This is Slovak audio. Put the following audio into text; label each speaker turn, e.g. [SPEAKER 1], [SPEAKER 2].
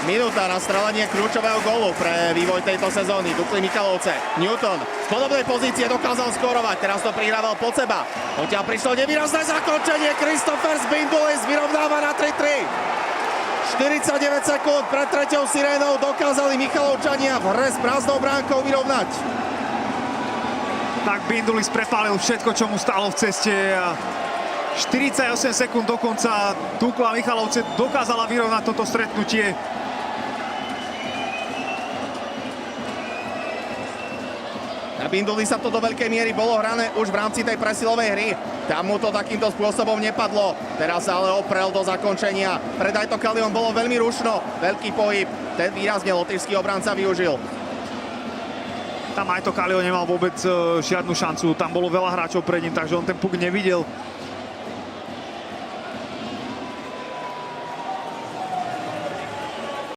[SPEAKER 1] Minúta na strelenie kľúčového gólu pre vývoj tejto sezóny. Dukly Michalovce. Newton z podobnej pozície dokázal skorovať. Teraz to prihrával pod seba. Odtiaľ prišlo nevýrazné zakončenie. Christopher Zbindulis vyrovnáva na 3-3. 49 sekúnd pred treťou sirénou dokázali Michalovčania v hre s prázdnou bránkou vyrovnať.
[SPEAKER 2] Tak Bindulis prepálil všetko, čo mu stálo v ceste. 48 sekúnd do konca Dukla Michalovce dokázala vyrovnať toto stretnutie.
[SPEAKER 1] Na Bindulisa to do veľkej miery bolo hrané už v rámci tej presilovej hry. Tam mu to takýmto spôsobom nepadlo. Teraz sa ale oprel do zakončenia. Pred Ajto Kaliom bolo veľmi rušno. Veľký pohyb. Ten výrazne lotyšský obranca využil.
[SPEAKER 2] Tam Ajto Kalio nemal vôbec žiadnu šancu. Tam bolo veľa hráčov pred ním, takže on ten puk nevidel.